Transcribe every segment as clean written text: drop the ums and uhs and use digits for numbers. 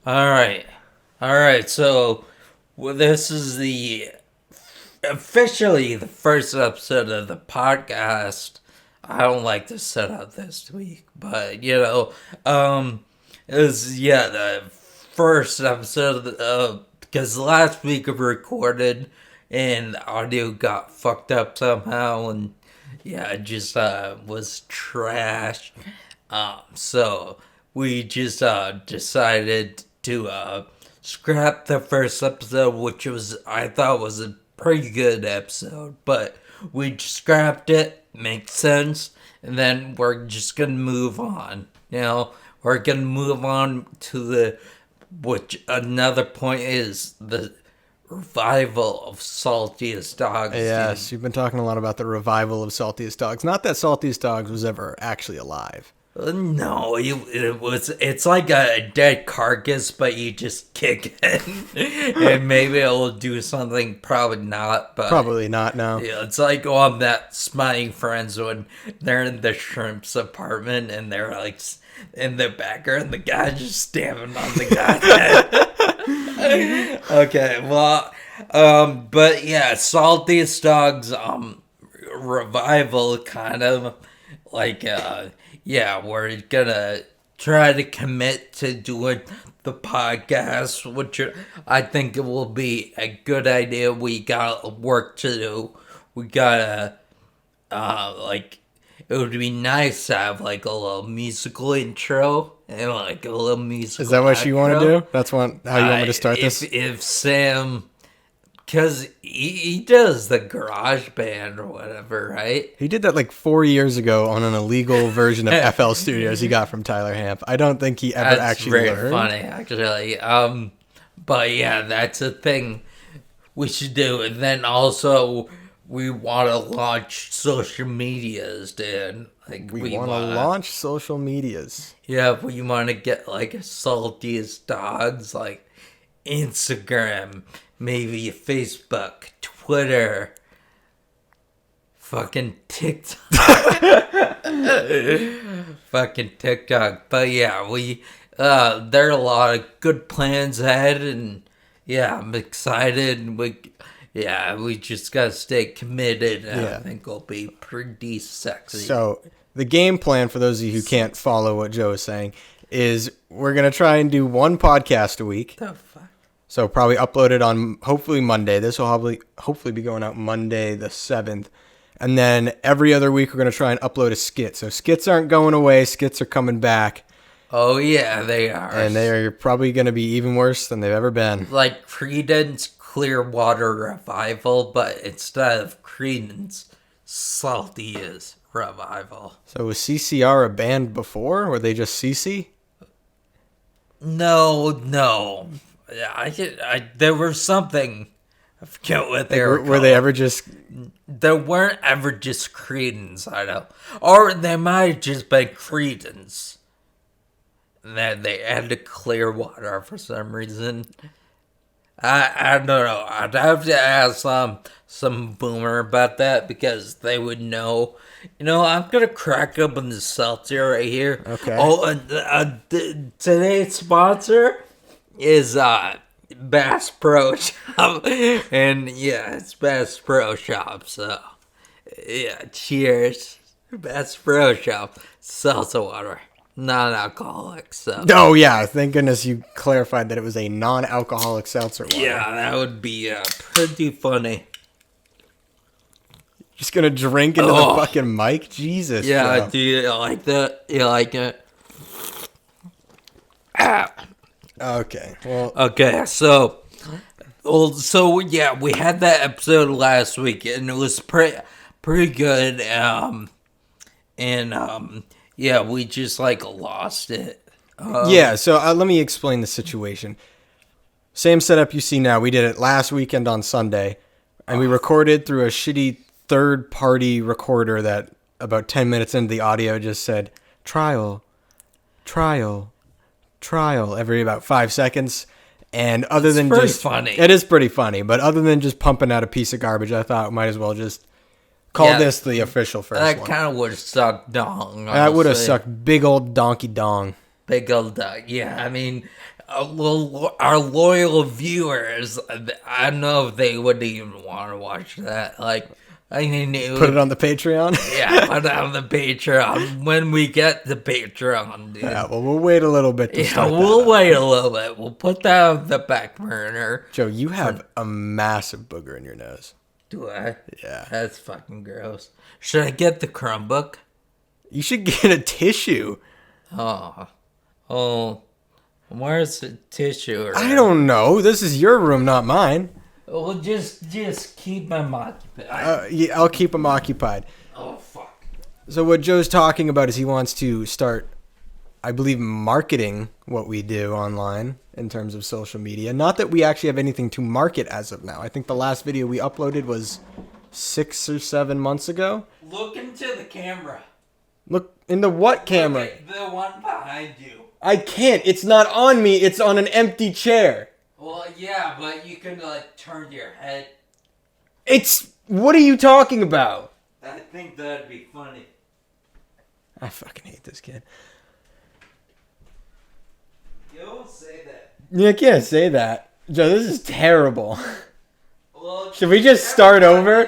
All right. All right. So, this is officially the first episode of the podcast. I don't like to set out this week, but it was the first episode because last week we recorded and the audio got fucked up somehow, and it just was trash. So we just decided to scrap the first episode, which I thought was a pretty good episode, but we scrapped it. Makes sense, and then we're just gonna move on. We're gonna move on to which another point is the revival of Saltiest Dogs. Yes, you've been talking a lot about the revival of Saltiest Dogs. Not that Saltiest Dogs was ever actually alive. No, it's like a dead carcass, but you just kick it, and maybe it'll do something. Probably not, but Probably not, no. yeah, it's like on that Smiling Friends when they're in the shrimp's apartment and they're like in the background, the guy just stabbing on the guy's head. Okay, well, but yeah, Saltiest Dogs, revival kind of like, we're gonna try to commit to doing the podcast, which I think it will be a good idea. We got work to do. We gotta, it would be nice to have like a little musical intro and like a little musical. Is that what you want to outro. do? That's how you want me to start this? If Sam, because he does the garage band or whatever, right? He did that like 4 years ago on an illegal version of FL Studios he got from Tyler Hamp. I don't think he ever That's actually very learned. funny, actually. But yeah, that's a thing we should do. And then also, we want to launch social medias, dude. Like We want to launch social medias. Yeah, we want to get like Saltiest Dogs, like Instagram, maybe Facebook, Twitter, fucking TikTok. Fucking TikTok. But yeah, there are a lot of good plans ahead, and I'm excited. We just gotta stay committed, and I think it'll be pretty sexy. So the game plan, for those of you who can't follow what Joe is saying, is we're going to try and do one podcast a week. The fuck? So probably upload it on hopefully Monday. This will hopefully be going out Monday the 7th. And then every other week we're going to try and upload a skit. So skits aren't going away. Skits are coming back. Oh yeah, they are. And they're probably going to be even worse than they've ever been. Like Creedence Clearwater Revival, but instead of Creedence, Saltiest Revival. So was CCR a band before? Were they just CC? No. There was something. I forget what they were. Were they ever just? They weren't ever just Creedence, I know. Or they might have just been Creedence. And then they added Clearwater for some reason. I don't know. I'd have to ask some boomer about that because they would know. I'm going to crack open the seltzer right here. Okay. Oh, and today's sponsor is Bass Pro Shop. And it's Bass Pro Shop. So, cheers. Bass Pro Shop. Seltzer water. Non-alcoholic, so. Oh, yeah. Thank goodness you clarified that it was a non-alcoholic seltzer water. Yeah, that would be pretty funny. Just gonna drink into the fucking mic? Jesus. Yeah, bro. do you like that? You like it? Okay. Well. Okay, so we had that episode last week, and it was pretty good. We just lost it. So let me explain the situation. Same setup you see now. We did it last weekend on Sunday, and we recorded through a shitty third-party recorder that about 10 minutes into the audio just said, trial, every about 5 seconds. And other than just funny. It is pretty funny, but other than just pumping out a piece of garbage, I thought we might as well just call this the official first that one. That kind of would have sucked dong. That would have sucked big old donkey dong. Big old dog. Yeah, I mean, our loyal viewers, I don't know if they would even want to watch that. Like, I mean, Put it on the Patreon. Yeah, put it on the Patreon when we get the Patreon, dude. Yeah, well, we'll wait a little bit to start we'll wait a little bit. We'll put that on the back burner. Joe, you have a massive booger in your nose. Do I? Yeah. That's fucking gross. Should I get the Chromebook? You should get a tissue. Oh, where's the tissue? I don't know. This is your room, not mine. Well, just keep them occupied. Yeah, I'll keep him occupied. Oh, fuck. So what Joe's talking about is he wants to start, I believe, marketing what we do online in terms of social media. Not that we actually have anything to market as of now. I think the last video we uploaded was 6 or 7 months ago. Look into the camera. Look in the what camera? Look at the one behind you. I can't. It's not on me. It's on an empty chair. Well, yeah, but you can, like, turn your head. What are you talking about? I think that'd be funny. I fucking hate this kid. You don't say that. You can't say that. Joe, this is terrible. Well, should we just start over?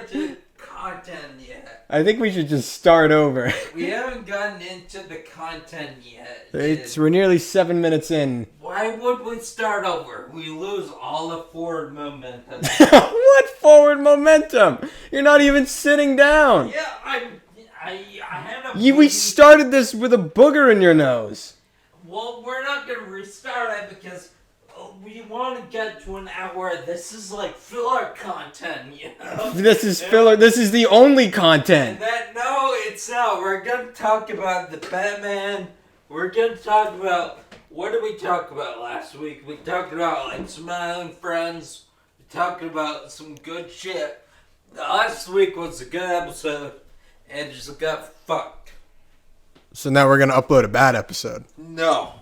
Content yet. I think we should just start over. We haven't gotten into the content yet. We're nearly 7 minutes in. Why would we start over? We lose all the forward momentum. What forward momentum? You're not even sitting down. Yeah, I had a... We started this with a booger in your nose. Well, we're not going to restart it because we want to get to an hour. This is like filler content, you know? This is filler. This is the only content. No, it's not. We're going to talk about the Batman. We're going to talk about... What did we talk about last week? We talked about, like, Smiling Friends. We talked about some good shit. Last week was a good episode, and it just got fucked. So now we're going to upload a bad episode. No,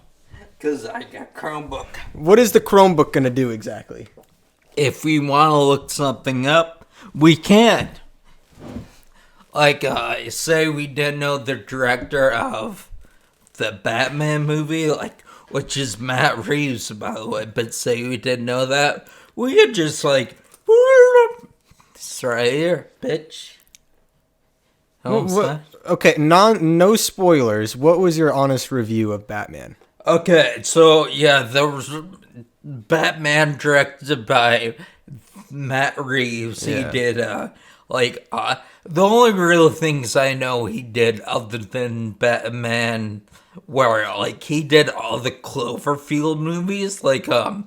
because I got Chromebook. What is the Chromebook going to do exactly? If we want to look something up, we can. Like, say we didn't know the director of the Batman movie, like, which is Matt Reeves, by the way, but say we didn't know that, we could just, like, it's right here, bitch. Okay, no spoilers. What was your honest review of Batman? Okay, so, yeah, there was Batman directed by Matt Reeves. Yeah. He did, the only real things I know he did other than Batman where, like, he did all the Cloverfield movies, like, the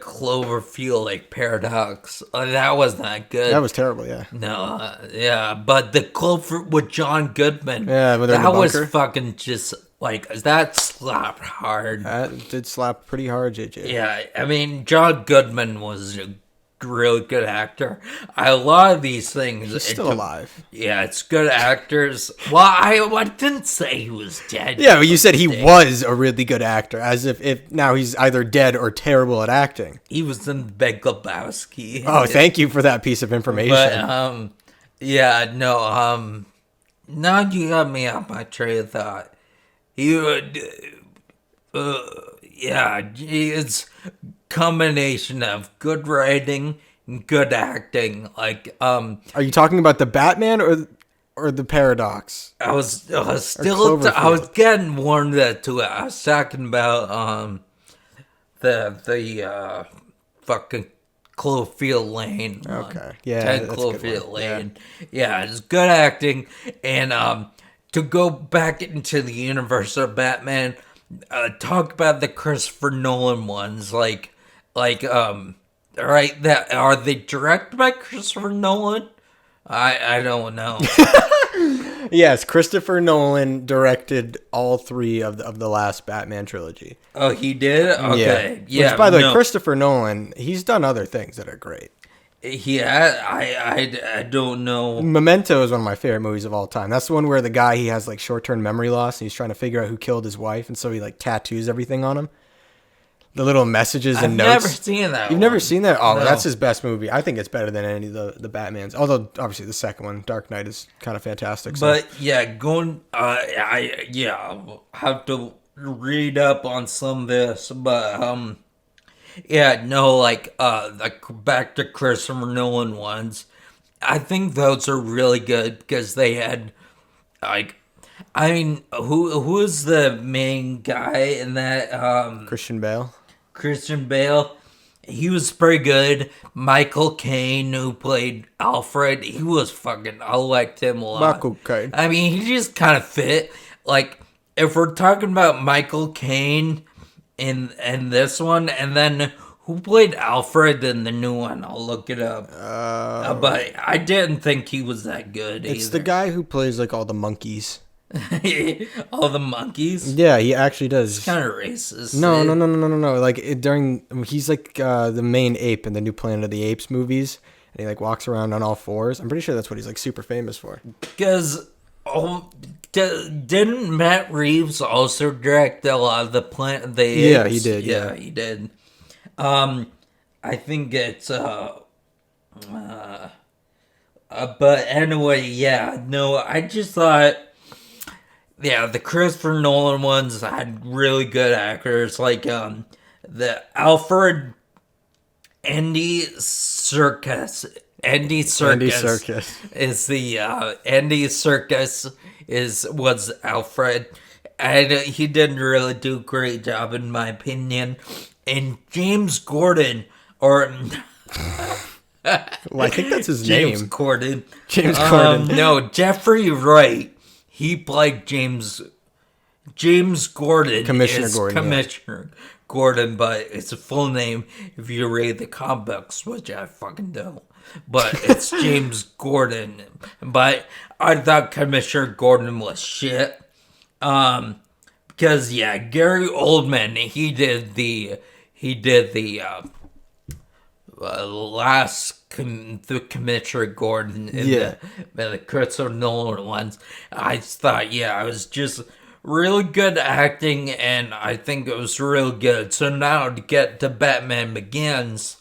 Cloverfield, like, Paradox. That was not good. That was terrible, yeah. No, yeah, but the Clover with John Goodman. Yeah, but that was fucking just, like, that slapped hard. That did slap pretty hard, JJ. Yeah, I mean, John Goodman was a really good actor. A lot of these things... He's still alive. Yeah, it's good actors. Well, I didn't say he was dead. Yeah, but you said he was a really good actor, as if now he's either dead or terrible at acting. He was in Big Lebowski. Oh, thank you for that piece of information. But, yeah, no, now you got me on my train of thought. He would... yeah, it's combination of good writing and good acting. Like, are you talking about the Batman or the Paradox? I was getting warmed up to it. I was talking about the fucking Cloverfield Lane. Okay, yeah, 10 that's Cloverfield Lane. Yeah, it's good acting, and to go back into the universe of Batman. Talk about the Christopher Nolan ones, right? That are they directed by Christopher Nolan? I don't know. Yes, Christopher Nolan directed all 3 of the last Batman trilogy. Oh, he did? Okay, yeah. Which, by the way, Christopher Nolan, he's done other things that are great. Yeah, I don't know. Memento is one of my favorite movies of all time. That's the one where the guy, he has like short-term memory loss and he's trying to figure out who killed his wife, and so he like tattoos everything on him. The little messages and notes. I've never seen that. You've never seen that? Oh, no. That's his best movie. I think it's better than any of the Batmans. Although obviously the second one, Dark Knight, is kind of fantastic. So. But yeah, I have to read up on some of this, but yeah, no, like back to Christopher Nolan ones. I think those are really good because they had like, I mean, who is the main guy in that? Christian Bale. Christian Bale. He was pretty good. Michael Caine, who played Alfred, he was fucking. I liked him a lot. Michael Caine. I mean, he just kind of fit. Like, if we're talking about Michael Caine in this one, and then who played Alfred in the new one? I'll look it up. But I didn't think he was that good. It's either. the guy who plays like all the monkeys. All the monkeys. Yeah, he actually does. It's kind of racist. No. Like he's like the main ape in the new Planet of the Apes movies, and he like walks around on all fours. I'm pretty sure that's what he's like super famous for. Because didn't Matt Reeves also direct a lot of the Planet of the Apes? Yeah, he did. Yeah, he did. I think it's but anyway, yeah. No, I just thought. Yeah, the Christopher Nolan ones had really good actors, like the Alfred Andy Serkis. Andy Serkis is the Andy Serkis was Alfred, and he didn't really do a great job in my opinion. And James Gordon, or well, I think that's his James name. Gordon. James Gordon. No, Jeffrey Wright. He played James Gordon. Commissioner Gordon. Commissioner Gordon, but it's a full name if you read the comic books, which I fucking don't. But it's James Gordon. But I thought Commissioner Gordon was shit. Because yeah, Gary Oldman, he did the last the Commissioner Gordon in the Christopher Nolan ones. I thought, yeah, it was just really good acting, and I think it was real good. So now to get to Batman Begins.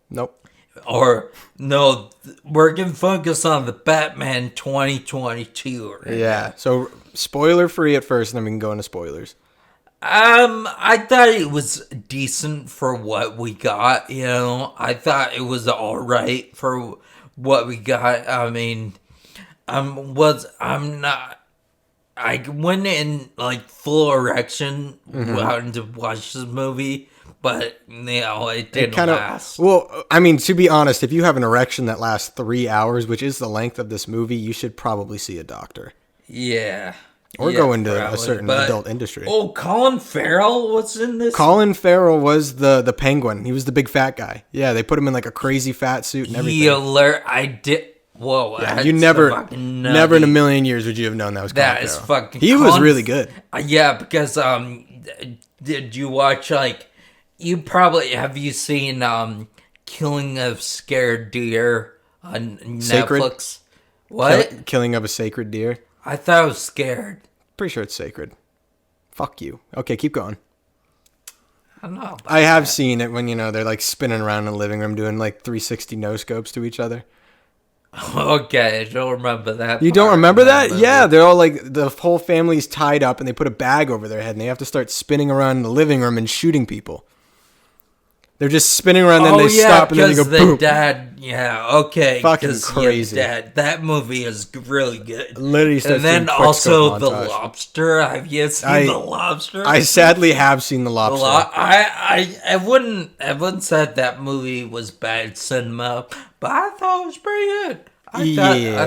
Nope. Or, no, we're going to focus on the Batman 2022 right Yeah, now. so spoiler free at first, and then we can go into spoilers. I thought it was decent for what we got, you know. I thought it was alright for what we got. I mean, I went in like full erection wanting to watch this movie, but you know, it didn't last. Well, I mean, to be honest, if you have an erection that lasts 3 hours, which is the length of this movie, you should probably see a doctor. Yeah. Or go into a certain adult industry. Oh, Colin Farrell was in this? Colin Farrell was the penguin. He was the big fat guy. Yeah, they put him in like a crazy fat suit and everything. I did. Whoa. Yeah, you never in a million years would you have known that was Colin Farrell. That is fucking He was really good. Yeah, because, did you watch, like, have you seen, Killing of Scared Deer on Netflix? Sacred? What? Killing of a Sacred Deer? I thought it was Scared. Pretty sure it's sacred. Fuck you. Okay, keep going. I don't know. I have seen it when, you know, they're like spinning around in the living room doing like 360 no scopes to each other. Okay, I don't remember that. You don't remember that? Yeah, they're all like, the whole family's tied up and they put a bag over their head and they have to start spinning around in the living room and shooting people. They're just spinning around, then they stop, and then they go boom. Dad, yeah, okay. Fucking crazy. That movie is really good. Literally starts. And then also The Lobster. Have you seen The Lobster? I sadly have seen The Lobster. I wouldn't say that movie was bad cinema, but I thought it was pretty good. I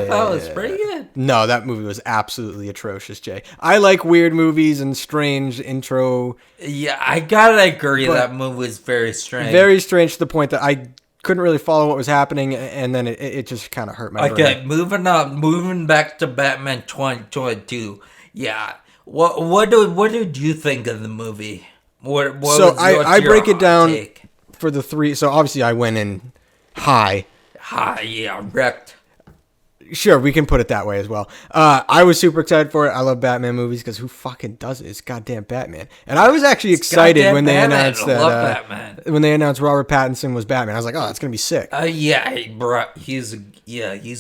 thought it was pretty good. No, that movie was absolutely atrocious, Jay. I like weird movies and strange intro. Yeah, I gotta agree that movie was very strange. Very strange to the point that I couldn't really follow what was happening, and then it just kind of hurt my brain. Okay, moving back to Batman 2022. Yeah, what did you think of the movie? I break it down for the three. So obviously I went in high. Yeah, wrecked. Sure, we can put it that way as well. I was super excited for it. I love Batman movies because who fucking does it? It's goddamn Batman. And I was actually excited when they announced when they announced Robert Pattinson was Batman. I was like, oh, that's gonna be sick. Yeah, bro, he's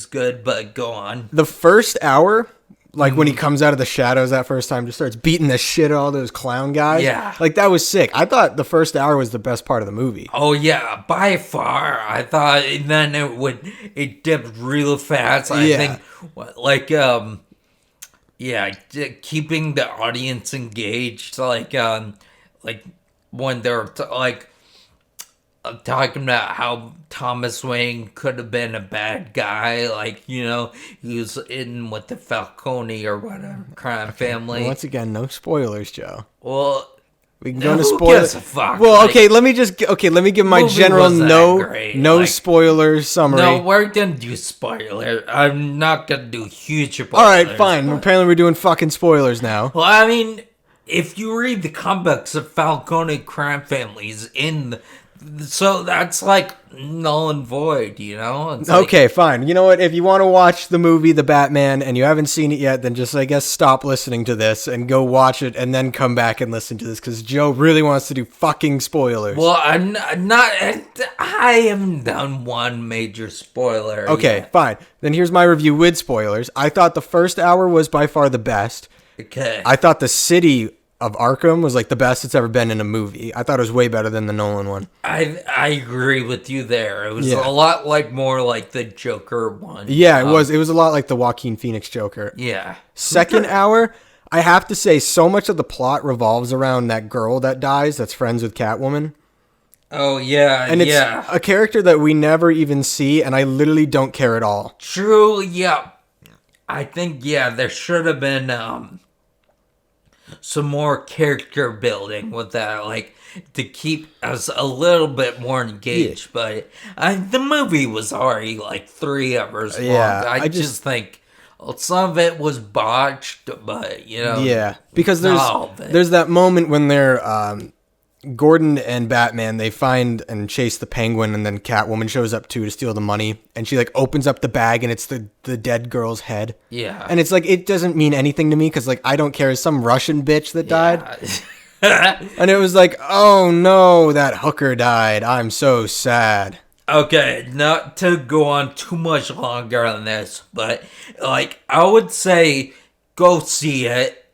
good. But go on. The first hour, Like when he comes out of the shadows that first time, just starts beating the shit out of all those clown guys. Yeah. Like that was sick. I thought the first hour was the best part of the movie. Oh yeah, by far. I thought, and then it dipped real fast. I think, like, keeping the audience engaged, like when they're talking about how Thomas Wayne could have been a bad guy, like, he was in with the Falcone or whatever crime family. Once again, no spoilers, Joe. Well, we can go into who spoilers. gives a fuck? Well, okay, let me give my general no spoilers summary. No, we're gonna do spoilers. I'm not gonna do huge spoilers. All right, fine. Apparently, we're doing fucking spoilers now. Well, I mean, if you read the comics of Falcone crime families so that's like null and void, It's okay, fine. You know what? If you want to watch the movie The Batman and you haven't seen it yet, then just, I guess, stop listening to this and go watch it and then come back and listen to this because Joe really wants to do fucking spoilers. Well, I'm not. I haven't done one major spoiler. Okay, yet. Fine. Then here's my review with spoilers. I thought the first hour was by far the best. Okay. I thought the city of Arkham was like the best it's ever been in a movie. I thought it was way better than the Nolan one. I agree with you there. It was a lot more like the Joker one. Yeah, it was. It was a lot like the Joaquin Phoenix Joker. Yeah. Second hour, I have to say, so much of the plot revolves around that girl that dies that's friends with Catwoman. Oh, yeah, and it's a character that we never even see, and I literally don't care at all. True, yeah. I think, there should have been some more character building with that, like, to keep us a little bit more engaged. Yeah. But the movie was already, like, 3 hours long. I just think some of it was botched, but, Yeah, because there's that moment when they're... Gordon and Batman, they find and chase the Penguin, and then Catwoman shows up too to steal the money, and she like opens up the bag and it's the dead girl's head. Yeah. And it's like, it doesn't mean anything to me because like I don't care. It's some Russian bitch that died. And it was like, oh no, that hooker died. I'm so sad. Okay, not to go on too much longer on this, but like I would say go see it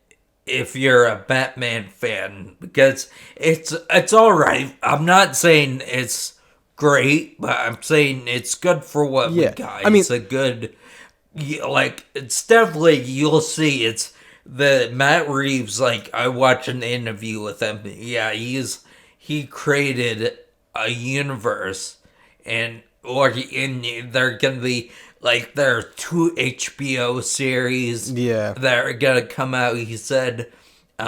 if you're a Batman fan, because it's all right. I'm not saying it's great, but I'm saying it's good for what we got. I mean, it's a good, like, it's definitely, you'll see, it's the Matt Reeves, like, I watched an interview with him. Yeah, he created a universe, and they're gonna be, like, there are 2 HBO series that are gonna come out, he said. He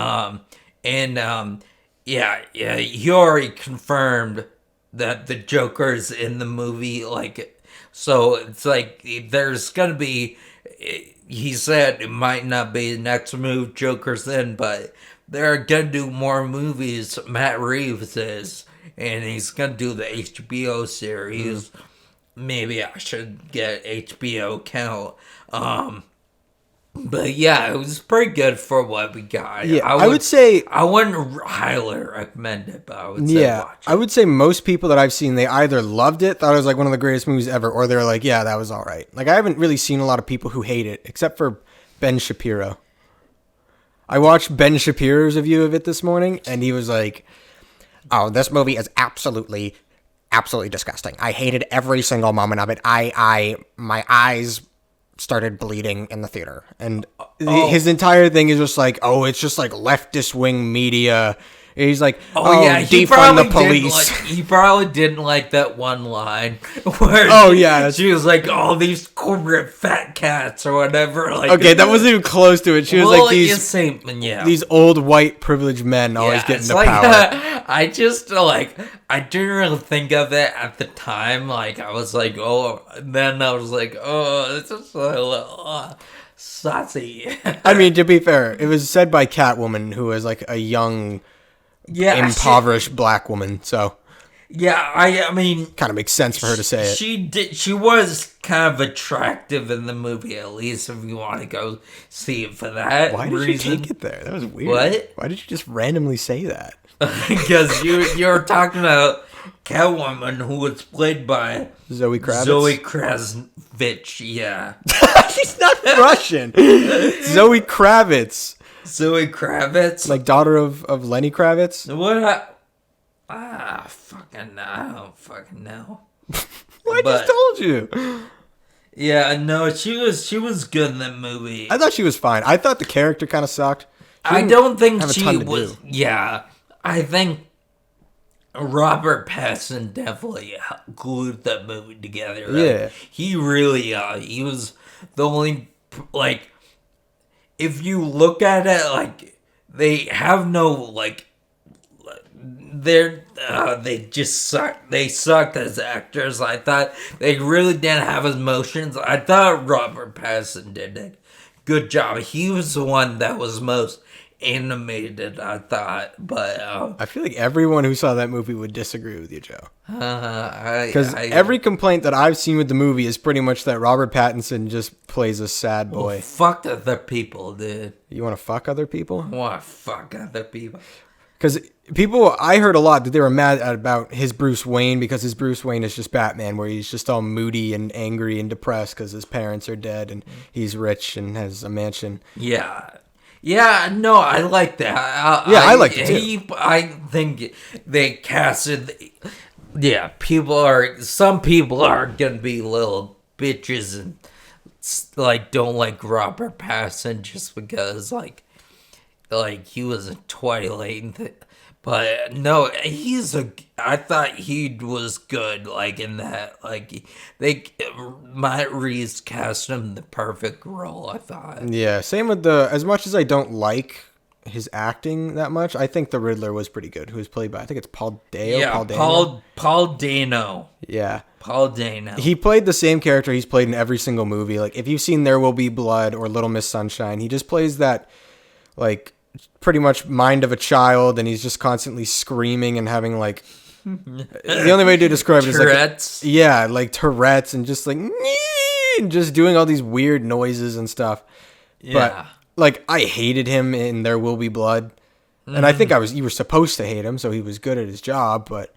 already confirmed that the Joker's in the movie, like, so it's like, there's gonna be, he said it might not be the next move Joker's in, but they're gonna do more movies, Matt Reeves is, and he's gonna do the HBO series. Maybe I should get HBO account. But yeah, it was pretty good for what we got. Yeah, I would say I wouldn't highly recommend it, but I would say watch it. I would say most people that I've seen, they either loved it, thought it was like one of the greatest movies ever, or they're like, yeah, that was all right. Like I haven't really seen a lot of people who hate it, except for Ben Shapiro. I watched Ben Shapiro's review of it this morning, and he was like, "Oh, this movie is absolutely disgusting. I hated every single moment of it. My eyes started bleeding in the theater." And his entire thing is just like, oh, it's just like leftist wing media. And he's like, defund the police. He probably didn't like that one line where she was like, oh, these corporate fat cats or whatever. Like, okay, that wasn't even close to it. She was like, these old white privileged men always get into power. I just I didn't really think of it at the time. Like I was like, oh, then I was like, oh, it's just a little saucy. I mean, to be fair, it was said by Catwoman, who is like a young, impoverished black woman. So yeah, I mean, kind of makes sense for her to say it. She was kind of attractive in the movie, at least if you want to go see it for that. Why did you take it there? That was weird. What? Why did you just randomly say that? Because you were talking about Catwoman, who was played by Zoe Kravitz. Zoe Kravitz, yeah. She's not Russian. Zoe Kravitz. Zoe Kravitz? Like daughter of Lenny Kravitz? Fucking, I don't fucking know. Well, I just told you. Yeah, no, she was good in that movie. I thought she was fine. I thought the character kind of sucked. I don't think she was. Do. Yeah, I think Robert Pattinson definitely glued that movie together. Right? Yeah, he really, he was the only, like, if you look at it, like, they have no, like, they just sucked. They sucked as actors. I thought they really didn't have emotions. I thought Robert Pattinson did a good job. He was the one that was most animated, I thought. But I feel like everyone who saw that movie would disagree with you, Joe. Because every complaint that I've seen with the movie is pretty much that Robert Pattinson just plays a sad boy. Well, fuck other people, dude. You want to fuck other people? I want to fuck other people. Because I heard a lot that they were mad about his Bruce Wayne because his Bruce Wayne is just Batman, where he's just all moody and angry and depressed because his parents are dead and he's rich and has a mansion. Yeah. Yeah, no, I like that. I like it too. I think they casted... Yeah, some people are going to be little bitches and, like, don't like Robert Pattinson just because, like he was in Twilight, but no, I thought he was good, like, in that, like, Matt Reeves cast him the perfect role, I thought. Yeah, same with as much as I don't like his acting that much, I think the Riddler was pretty good, who was played by, I think it's Paul Dano. Yeah, Paul Dano. Yeah. Paul Dano. He played the same character he's played in every single movie. Like, if you've seen There Will Be Blood or Little Miss Sunshine, he just plays that, like, pretty much mind of a child, and he's just constantly screaming and having, like, the only way to describe it is Tourette's. Like, yeah, like Tourette's, and just like, and just doing all these weird noises and stuff. Yeah. But, like, I hated him in There Will Be Blood, and I think you were supposed to hate him, so he was good at his job. But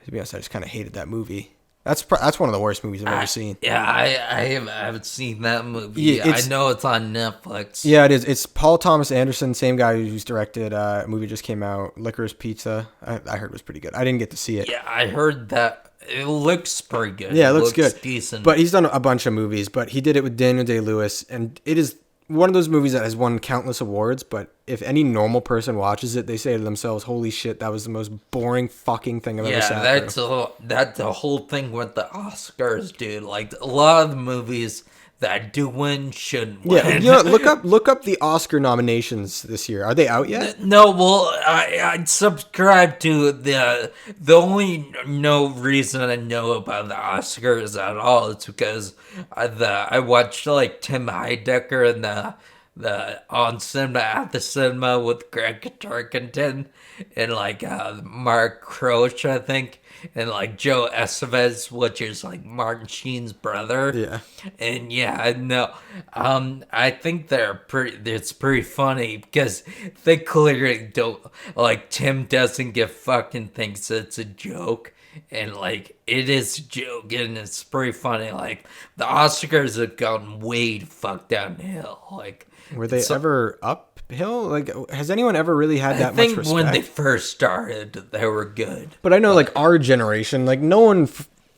to be honest, I just kind of hated that movie. That's one of the worst movies I've ever seen. Yeah, I haven't seen that movie. Yeah, I know it's on Netflix. Yeah, it is. It's Paul Thomas Anderson, same guy who's directed a movie just came out, Licorice Pizza. I heard it was pretty good. I didn't get to see it. Yeah, I heard that. It looks pretty good. Yeah, it looks good. Decent. But he's done a bunch of movies, but he did it with Daniel Day-Lewis, and it is one of those movies that has won countless awards, but if any normal person watches it, they say to themselves, holy shit, that was the most boring fucking thing I've ever sat through. That's the whole thing with the Oscars, dude. Like, a lot of the movies that do win shouldn't win. Yeah, look up the Oscar nominations this year. Are they out yet? No, well, I subscribe to the only no reason I know about the Oscars at all is because I watched, like, Tim Heidecker and the on cinema at the cinema with Greg Turkington and, like, Mark Croce, I think, and, like, Joe Estevez, which is, like, Martin Sheen's brother. Yeah. And yeah, no, I think it's pretty funny because they clearly don't, like, Tim doesn't give fucking thinks it's a joke. And, like, it is a joke, and it's pretty funny. Like, the Oscars have gone way fucked downhill. Like, were they ever uphill? Like, has anyone ever really had that much respect? I think when they first started, they were good. But I know, like, our generation, like, no one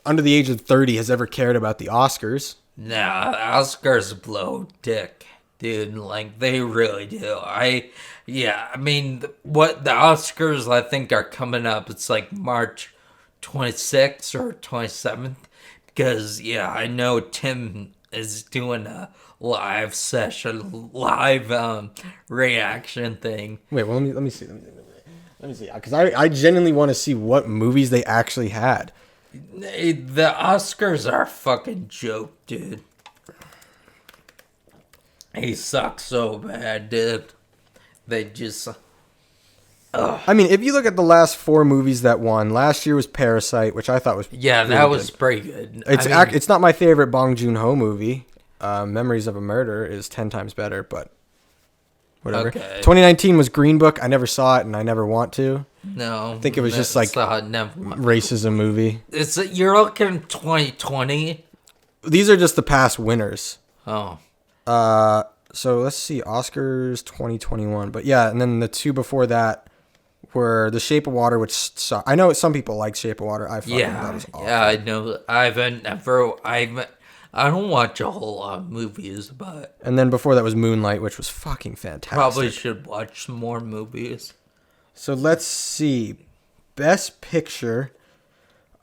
under the age of 30 has ever cared about the Oscars. Nah, the Oscars blow dick, dude. Like, they really do. What the Oscars, I think, are coming up, it's like March 26th or 27th, because I know Tim is doing a live session, reaction thing. Wait, well, let me see, because I genuinely want to see what movies they actually had. The Oscars are a fucking joke, dude. He sucks so bad, dude. They just... I mean, if you look at the last 4 movies that won, last year was Parasite, which I thought was that was pretty good. It's not my favorite Bong Joon-ho movie. Memories of a Murder is 10 times better, but whatever. Okay. 2019 was Green Book. I never saw it, and I never want to. No. I think it was just like racism movie. You're looking 2020. These are just the past winners. Oh. So let's see, Oscars 2021. But yeah, and then the two before that were The Shape of Water, which I know some people like Shape of Water. I thought that was awful. Yeah, I know. I don't watch a whole lot of movies, but... And then before that was Moonlight, which was fucking fantastic. Probably should watch some more movies. So let's see. Best Picture.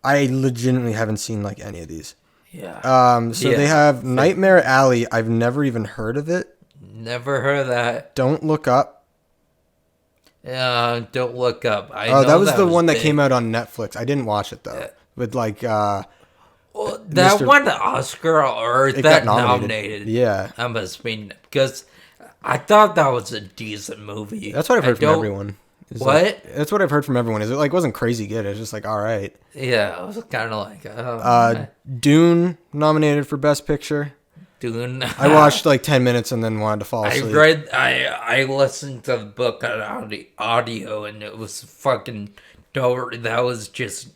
I legitimately haven't seen like any of these. Yeah. They have Nightmare Alley. I've never even heard of it. Never heard of that. Don't Look Up. Don't Look Up. That was the one that came out on Netflix. I didn't watch it though. With like that won the Oscar, or it that got nominated. Yeah. I must mean, because I thought that was a decent movie. That's what I've heard from everyone. What? That's what I've heard from everyone. Is it like wasn't crazy good? It's just like all right. Yeah, it was kind of like Dune nominated for Best Picture. Dune. I watched like 10 minutes and then wanted to fall asleep. I listened to the book on audio, and it was fucking dope. That was just,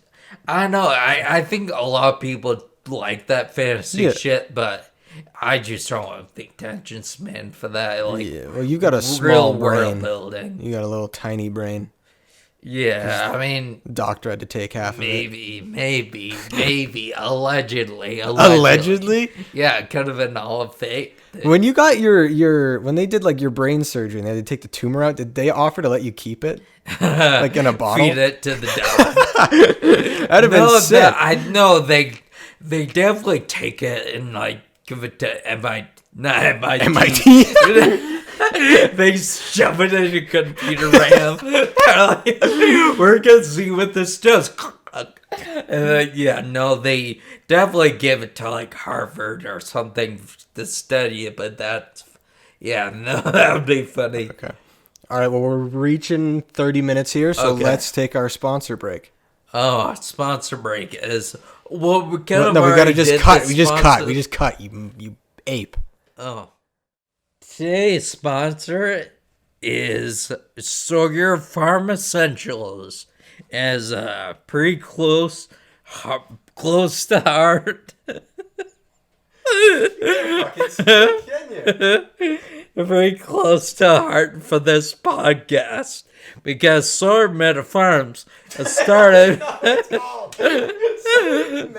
I don't know. I think a lot of people like that fantasy shit, but I just don't have the attention span for that. Like, well, you got a small brain. World building. You got a little tiny brain. Yeah, I mean... Doctor had to take half of it. Maybe, allegedly. Allegedly? Yeah, it could have been all fake. When you got when they did like your brain surgery and they had to take the tumor out, did they offer to let you keep it? Like in a bottle? Feed it to the dog. That'd have been sick. I know, they definitely take it and like give it to MIT. They shove it in a computer RAM. We're gonna see what this does. They definitely give it to like Harvard or something to study it, but that would be funny. Okay. All right, well, we're reaching 30 minutes here, so let's take our sponsor break. Oh, sponsor break is... Well, we kind of we gotta just cut. We just cut, you ape. Oh. Today's sponsor is Sawyer Farm Essentials, as pretty close to heart. Very close to heart for this podcast, because Sawyer Meadow Farms has started.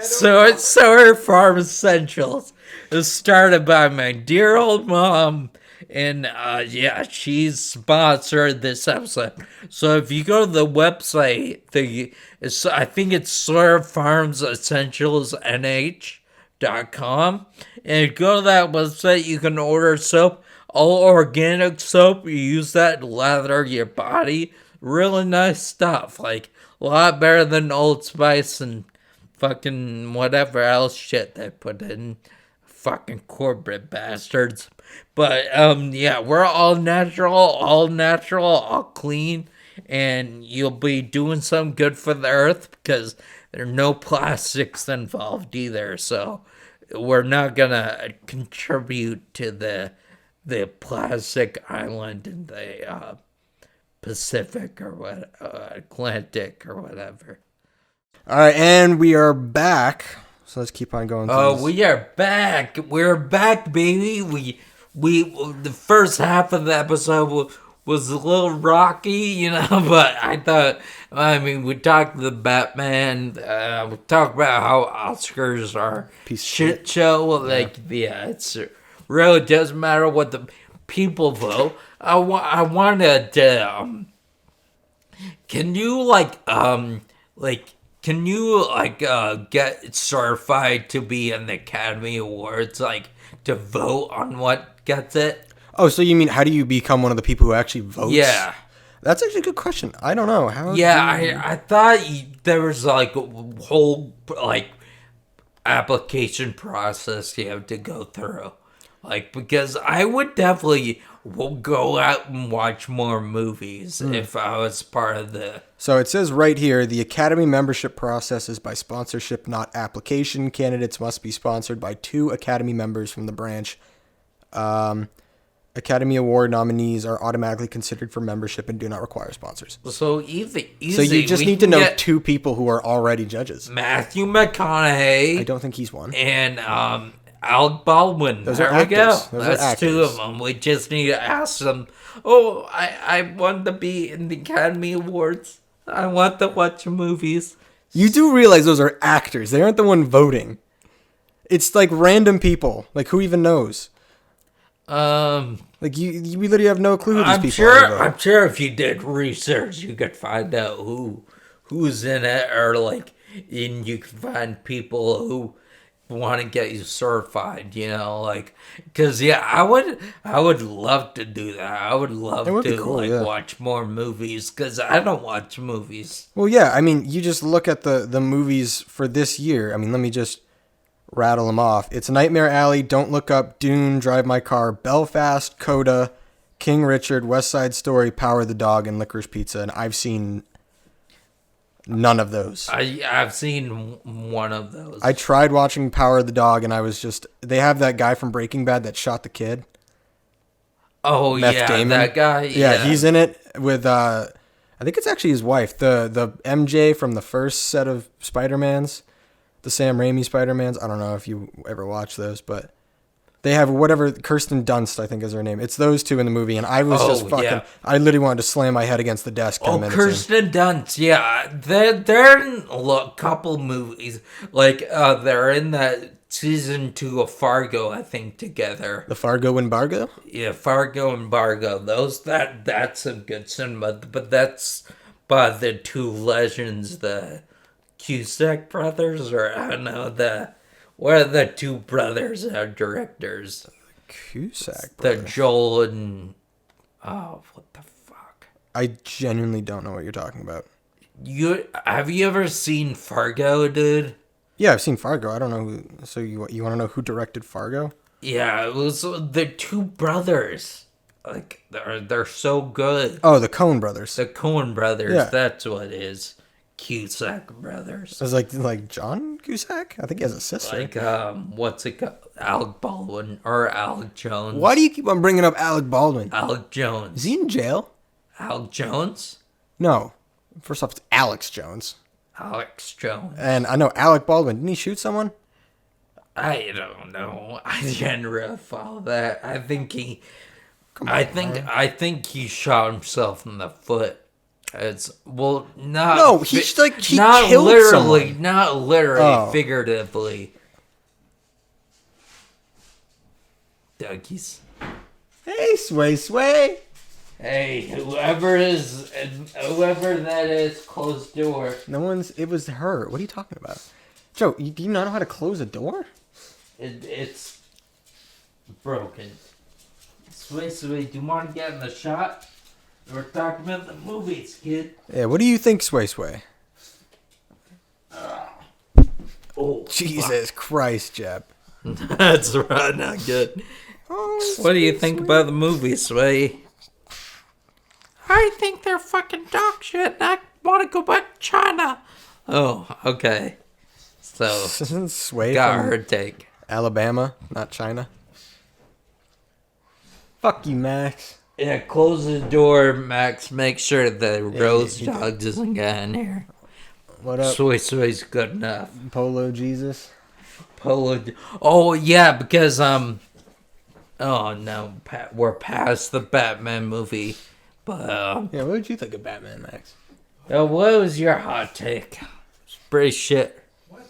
Sawyer Farm Essentials is started by my dear old mom. And, she's sponsored this episode. So if you go to the website, I think it's Sawyer Farms Essentials NH.com. And you go to that website, you can order soap, all organic soap. You use that to lather your body. Really nice stuff. Like, a lot better than Old Spice and fucking whatever else shit they put in. Fucking corporate bastards. But, we're all natural, all clean, and you'll be doing some good for the earth, because there are no plastics involved either, so we're not gonna contribute to the plastic island in the Pacific or Atlantic or whatever. All right, and we are back. So let's keep on going. We are back. We're back, baby. We the first half of the episode was a little rocky, but we talked to the Batman. We talked about how Oscars are shit show. It really doesn't matter what the people vote. I wanted to. Can you get certified to be in the Academy Awards, to vote on what gets it? Oh, so you mean how do you become one of the people who actually votes? Yeah. That's actually a good question. I don't know. I thought there was a whole application process you have to go through. Because I would definitely go out and watch more movies if I was part of the... So it says right here, the Academy membership process is by sponsorship, not application. Candidates must be sponsored by 2 Academy members from the branch. Academy Award nominees are automatically considered for membership and do not require sponsors. So easy. So you just need to know 2 people who are already judges. Matthew McConaughey. I don't think he's one. And Alec Baldwin. Those there are we actors. go. Those That's 2 of them. We just need to ask them. Oh, I want to be in the Academy Awards. I want to watch movies. You do realize those are actors. They aren't the one voting. It's like random people. Like, who even knows? Like we literally have no clue who these people are. I'm sure if you did research, you could find out who's in it, or like, and you could find people who want to get you certified. You know, like, because I would love to do that. I would love to watch more movies, because I don't watch movies. Well, yeah, I mean, you just look at the movies for this year. I mean, let me just rattle them off. It's Nightmare Alley, Don't Look Up, Dune, Drive My Car, Belfast, Coda, King Richard, West Side Story, Power of the Dog, and Licorice Pizza. And I've seen none of those. I've seen one of those. I tried watching Power of the Dog, and I was just... They have that guy from Breaking Bad that shot the kid. Oh, Meth Damon. That guy. Yeah, he's in it with... I think it's actually his wife. The MJ from the first set of Spider-Mans. The Sam Raimi Spider-Mans. I don't know if you ever watched those, but they have whatever, Kirsten Dunst, I think is her name. It's those 2 in the movie, and I was just fucking... Yeah. I literally wanted to slam my head against the desk 10 minutes Kirsten Dunst, yeah. They're in a couple movies. Like, they're in that season 2 of Fargo, I think, together. The Fargo and Bargo? Yeah, Fargo and Bargo. That's a good cinema, but that's by the 2 legends, the Cusack brothers, or I don't know, what are the 2 brothers directors? Cusack brothers. The Joel and... Oh, what the fuck? I genuinely don't know what you're talking about. Have you ever seen Fargo, dude? Yeah, I've seen Fargo. I don't know who... So you want to know who directed Fargo? Yeah, it was the 2 brothers. Like, they're so good. Oh, the Coen brothers. The Coen brothers, yeah. That's what it is. Cusack brothers. It was like John Cusack? I think he has a sister. Like, what's it called? Alec Baldwin or Alec Jones. Why do you keep on bringing up Alec Baldwin? Alec Jones. Is he in jail? Alec Jones? No. First off, it's Alex Jones. Alex Jones. And I know Alec Baldwin. Didn't he shoot someone? I don't know. I didn't really follow that. I think he... I think he shot himself in the foot. It's not. No, he not killed literally, someone. Not literally, figuratively. Duggies. Hey, Sway. Hey, whoever that is, close the door. It was her. What are you talking about? Joe, do you not know how to close a door? It's broken. Sway, do you want to get in the shot? We're talking about the movies, kid. Yeah, what do you think, Sway? Oh, Jesus Christ, Jeb. That's right, not good. Oh, what do you think about the movies, Sway? I think they're fucking dog shit, and I want to go back to China. Oh, okay. So, Sway got her take. Alabama, not China. Fuck you, Max. Yeah, close the door, Max. Make sure the Rose dog doesn't get in here. What up? Sway's good enough. Polo Jesus. Oh, yeah, because, oh, no, we're past the Batman movie. But, yeah, what did you think of Batman, Max? What was your hot take? It's pretty shit. What?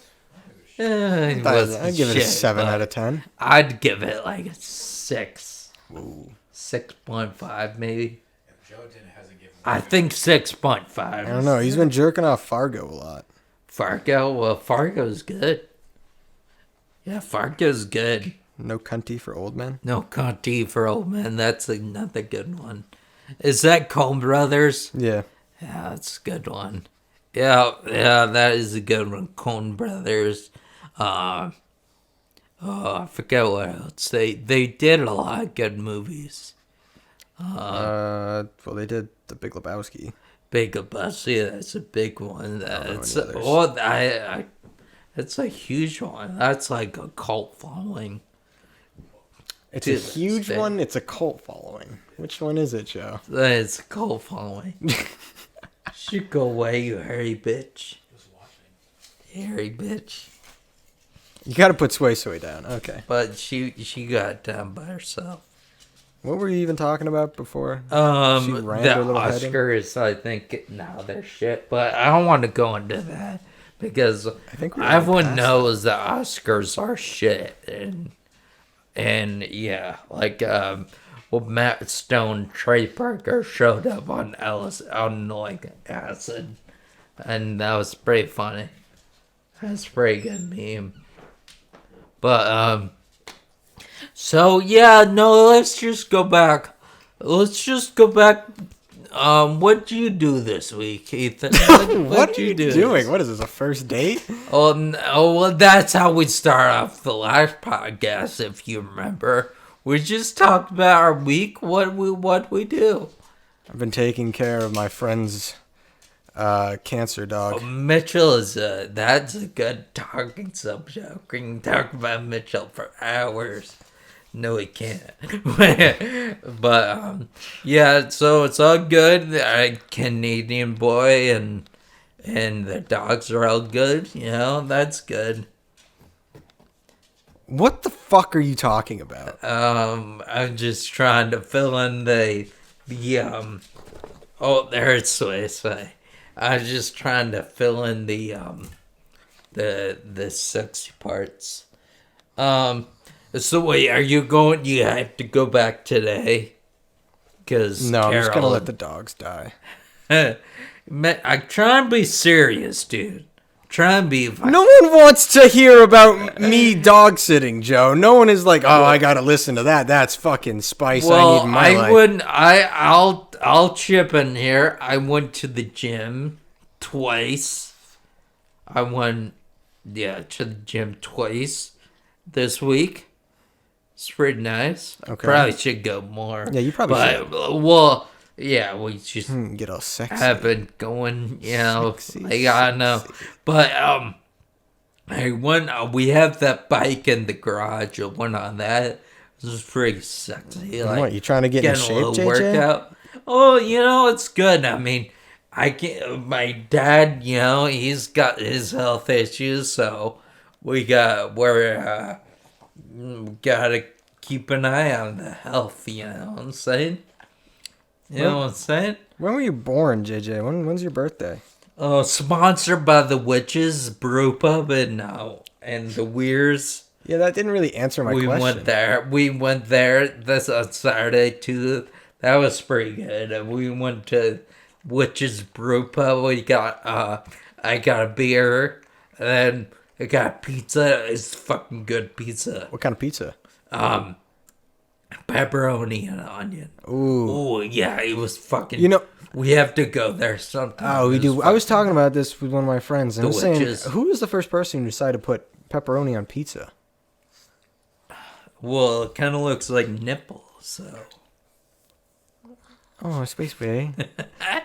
I'd give it a 7 out of 10. I'd give it like a 6. Ooh. 6.5 maybe. I think 6.5. I don't know. He's been jerking off Fargo a lot. Fargo? Well, Fargo's good. Yeah, Fargo's good. No Cunty for Old Men? No Cunty for Old Men. That's another good one. Is that Coen Brothers? Yeah. Yeah, that's a good one. Yeah, that is a good one. Coen Brothers. I forget what else. They did a lot of good movies. Well, they did The Big Lebowski. Big Lebowski, that's a big one. It's a huge one. That's like a cult following. It's to a this huge day. one. It's a cult following. Which one is it, Joe? It's a cult following. Should go away, you hairy bitch. Hairy bitch. You got to put Sway Sway down. Okay. But she got done by herself. What were you even talking about before? She The rammed her little head in? Oscars, I think, now they're shit. But I don't want to go into that because think we're everyone past knows the Oscars are shit. And yeah, like well, Matt Stone, Trey Parker showed up on like acid, and that was pretty funny. That's a pretty good meme. But so yeah, no, let's just go back. What'd you do this week, Ethan? What are you doing? What is this, a first date? Well, that's how we start off the last podcast, if you remember. We just talked about our week, what we do. I've been taking care of my friend's cancer dog. Mitchell that's a good talking subject. We can talk about Mitchell for hours. No, he can't. But yeah, so it's all good. Canadian boy and the dogs are all good. That's good. What the fuck are you talking about? I'm just trying to fill in the oh, there it's Sway. I was just trying to fill in the sexy parts. So wait, are you going? You have to go back today? Because No, I'm just gonna let the dogs die. I try and be serious, dude. Try and be. No one wants to hear about me dog sitting, Joe. No one is like, oh, I gotta listen to that. That's fucking spice I need in my life. Wouldn't. I'll chip in here. I went to the gym twice. I went, to the gym twice this week. It's pretty nice. Okay. Probably should go more. Yeah, you probably should. Well, yeah, we just Get all sexy. have been going, Sexy, I know. But, we have that bike in the garage. I went on that. It was pretty sexy. Like, What, you trying to get in getting shape, a little JJ? workout. Oh, it's good. I mean, my dad, he's got his health issues, so we're gotta keep an eye on the health, you know what I'm saying? You know what I'm saying? When were you born, JJ? When's your birthday? Sponsored by the Witches Brew Pub and the Weirs. Yeah, that didn't really answer my question. We went there. That's on Saturday too. That was pretty good. We went to Witches Brew Pub. We got I got a beer, and then I got pizza. It's fucking good pizza. What kind of pizza? Pepperoni and onion. Ooh, yeah, it was fucking. We have to go there sometime. Oh, we do. I was talking about this with one of my friends, and I was saying, Witches. who was the first person who decided to put pepperoni on pizza? Well, it kind of looks like nipples, so. Oh, Space Bay.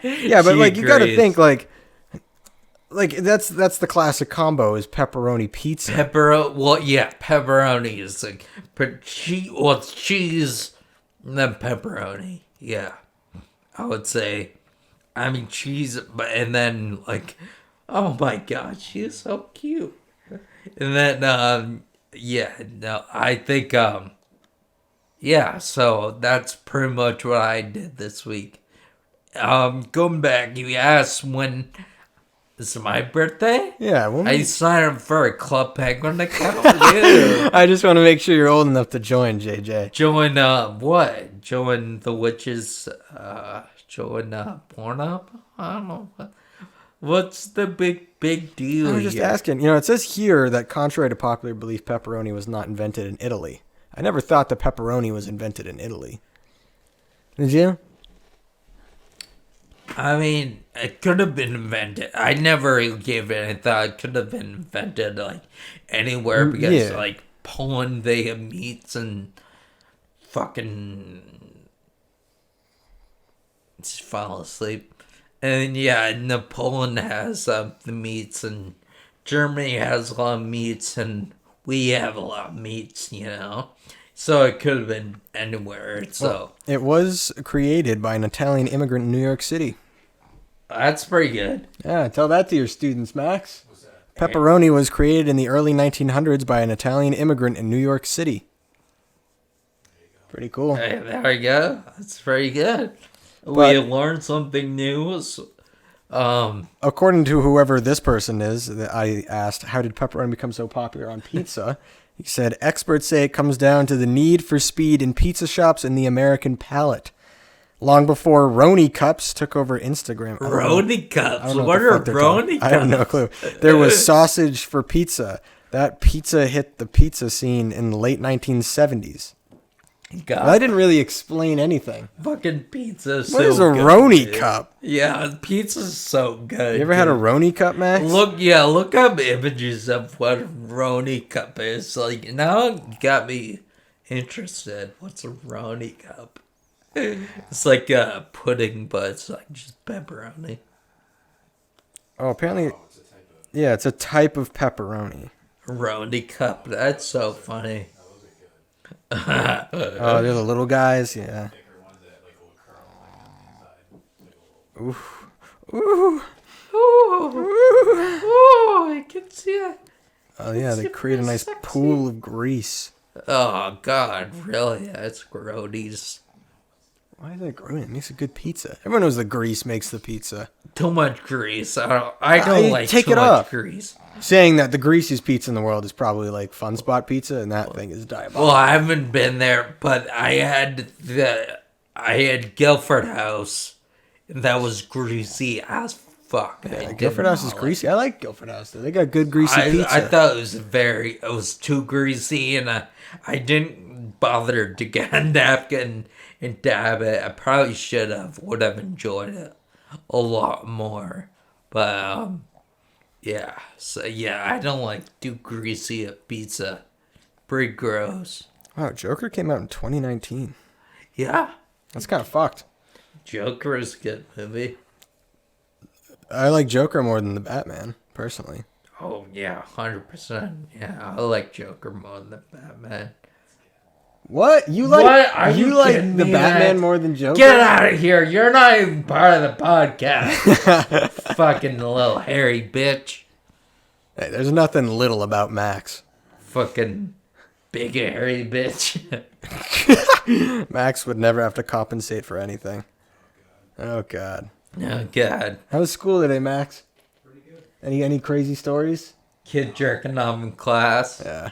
Yeah, but She you got to agrees. think like that's the classic combo is pepperoni pizza. Pepperoni is like, it's cheese, and then pepperoni. Yeah, I would say. I mean cheese, and then oh my god, she is so cute. And then I think so that's pretty much what I did this week. Going back, you asked when is my birthday? Yeah, I signed up for a Club Penguin account. Yeah. I just want to make sure you're old enough to join, JJ. Join what? Join the Witches. Join Pornhub. I don't know. What's the big deal? I was just asking. It says here that contrary to popular belief, pepperoni was not invented in Italy. I never thought that pepperoni was invented in Italy. Did you? I mean, it could have been invented. I never gave it any thought. It could have been invented anywhere because Poland, they have meats and fucking just fall asleep. And Poland has the meats, and Germany has a lot of meats, and we have a lot of meats. So it could have been anywhere. So It was created by an Italian immigrant in New York City. that's pretty good. Yeah, tell that to your students, Max. Pepperoni was created in the early 1900s by an Italian immigrant in New York City. Pretty cool. Hey, there we go. That's very good. We But- learned something new. According to whoever this person is, that I asked, how did pepperoni become so popular on pizza? He said, experts say it comes down to the need for speed in pizza shops and the American palate. Long before Roni cups took over Instagram. Roni cups. I don't know What the are fuck they're Roni talking- cups? I have no clue. There was sausage for pizza. That pizza hit the pizza scene in the late 1970s. God, Well, I didn't really explain anything. fucking pizza. What is a Roni cup? Yeah, pizza's so good. You ever had a Roni cup, Max? Look up images of what a Roni cup is. Like, now you got me interested. What's a Roni cup? It's like a pudding, but it's like just pepperoni. Oh, apparently, yeah, it's a type of pepperoni. Roni cup. That's so funny. Oh, they're the little guys, yeah. Ooh, ooh, Oh, I can see it. oh yeah, they create a nice pool of grease. Oh God, really? That's grody. Why is that growing? It makes a good pizza. Everyone knows the grease makes the pizza. Too much grease. I don't like take too it much off. grease. Saying that the greasiest pizza in the world is probably like Fun Spot pizza, and that thing is diabolical. Well, I haven't been there, but I had Guilford House. That was greasy as fuck. Yeah, Guilford House is greasy. I like Guilford House. Though. They got good greasy pizza. I thought it was too greasy, and I didn't bother to get a napkin and dab it. I probably would have enjoyed it a lot more. But, yeah. So, yeah, I don't like too greasy a pizza. Pretty gross. Wow, Joker came out in 2019. Yeah. That's kind of fucked. Joker is a good movie. I like Joker more than the Batman, personally. Oh, yeah, 100%. Yeah, I like Joker more than Batman. What? You like What? Are you like kidding the me, Batman man? more than Joker? Get out of here. You're not even part of the podcast. Fucking little hairy bitch. Hey, there's nothing little about Max. Fucking big hairy bitch. Max would never have to compensate for anything. Oh God. Oh, God. How was school today, Max? Pretty good. Any crazy stories? Kid jerking off in class. Yeah.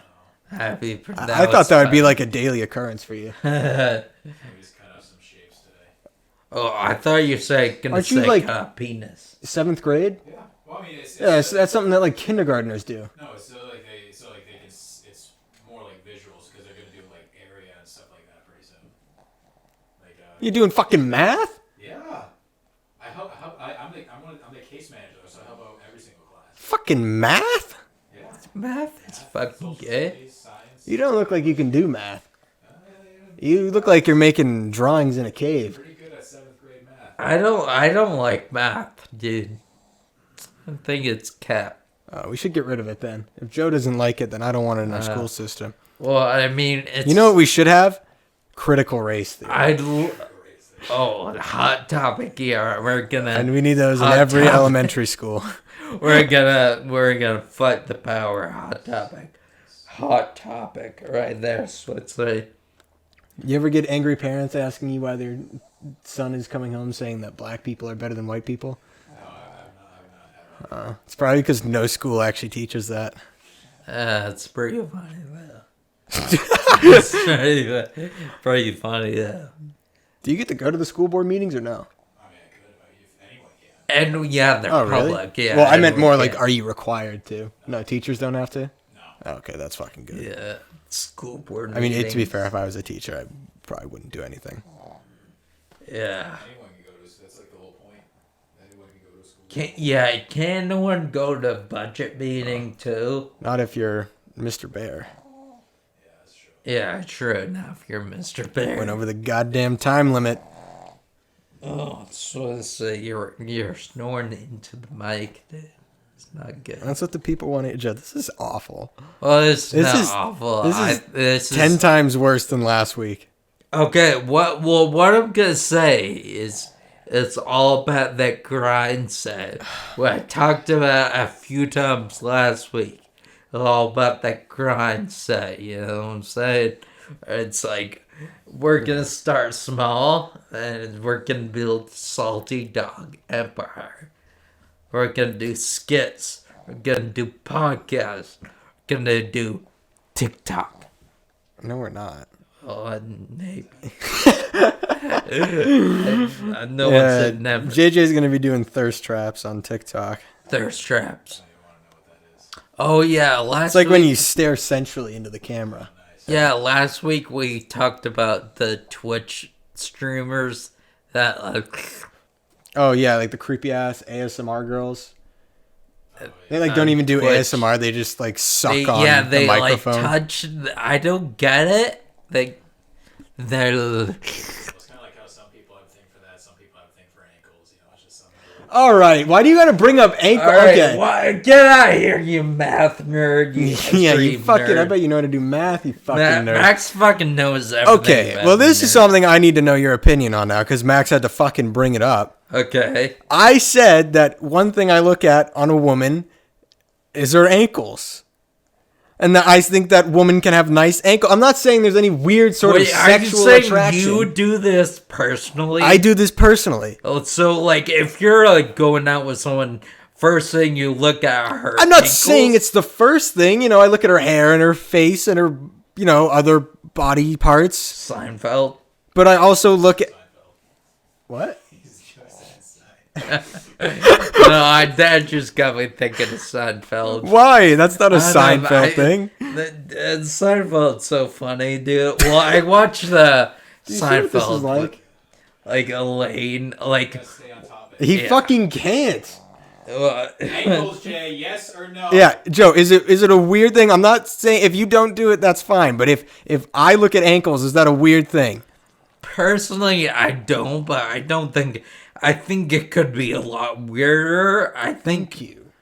Happy. I thought that would be like a daily occurrence for you. We just cut out some shapes today. Oh, I thought you were gonna Aren't you, say like- penis. 7th grade? Yeah. Well, I mean, it's Yeah, that's something that like kindergartners do. no, it's so like they can. It's more like visuals because they're gonna do like area and stuff like that pretty soon. Like You doing fucking math? yeah. I'm the case manager, so I help out every single class. Fucking math? Yeah. Math is fucking gay. Studies, science. You don't look like you can do math. You look like you're making drawings in a cave. Pretty good at 7th grade math. I don't like math, dude. I think it's cap. We should get rid of it then. If Joe doesn't like it, then I don't want it in our school system. Well, I mean, it's... You know what we should have? Critical race theory. Hot topic here. We're gonna... And we need those in Hot every topic. elementary school. We're gonna fight the power. Hot topic right there. So it's like, You ever get angry parents asking you why their son is coming home saying that black people are better than white people? It's probably because no school actually teaches that. it's pretty funny though. It's pretty funny though. Do you get to go to the school board meetings or no? I mean, I could if anyone can. And yeah, they're Oh, really? public. Yeah. Well, I meant more everyone like, are you required to? No, teachers don't have to? No. Oh, okay, that's fucking good. can. Yeah. School board. I mean, to be meetings. fair, if I was a teacher, I probably wouldn't do anything. Yeah. Anyone can go to. That's like the whole point. Anyone can go to school. Can no one go to budget meeting too? Not if you're Mr. Bear. Yeah, that's true. Yeah, true. Now if you're Mr. Bear. Went over the goddamn time limit. Oh, so you're snoring into the mic, dude. It's not good. That's what the people want to judge. This is awful. Well, it's This not is- awful. this is 10 times worse than last week. Okay, what I'm gonna say is it's all about that grind set. What I talked about a few times last week. It's all about that grind set, you know what I'm saying? It's like we're gonna start small and we're gonna build Salty Dog Empire. We're gonna do skits. We're gonna do podcasts. We're gonna do TikTok. No, we're not. Oh, maybe. No one said never. JJ's going to be doing thirst traps on TikTok. Thirst traps. Oh yeah, It's like when you stare sensually into the camera. Yeah, last week we talked about the Twitch streamers that Oh, yeah, like the creepy ass ASMR girls. They like don't even do Twitch. ASMR. They just like suck they, on yeah, the they microphone. like touch. I don't get it. They're It's kind of like how some people have a thing for that, some people have a thing for ankles. You know, it's just something. All right, why do you got to bring up ankle? all right. Okay. Get out of here, you math nerd. You Yeah, you extreme fucking. nerd. I bet you know how to do math. You fucking nerd. Max fucking knows everything. Okay, about well, this nerd. is something I need to know your opinion on now because Max had to fucking bring it up. Okay. I said that one thing I look at on a woman is her ankles. And that I think that woman can have nice ankle. I'm not saying there's any weird sort of Wait, are you sexual saying attraction. you do this personally? I do this personally. Oh, so like if you're like going out with someone, first thing you look at her. I'm not ankles? saying it's the first thing. You know, I look at her hair and her face and her, you know, other body parts. Seinfeld. But I also look at... What? No, that just got me thinking of Seinfeld. Why? That's not a I don't know, Seinfeld thing. Seinfeld's so funny, dude. Well, I watched the Do you see what this Seinfeld, is like? Elaine, like, Stay on topic. He Yeah. fucking can't. Ankles, Jay, yes or no? Yeah, Joe, is it a weird thing? I'm not saying if you don't do it, that's fine. But if I look at ankles, is that a weird thing? personally, I don't, but I think it could be a lot weirder. I think you.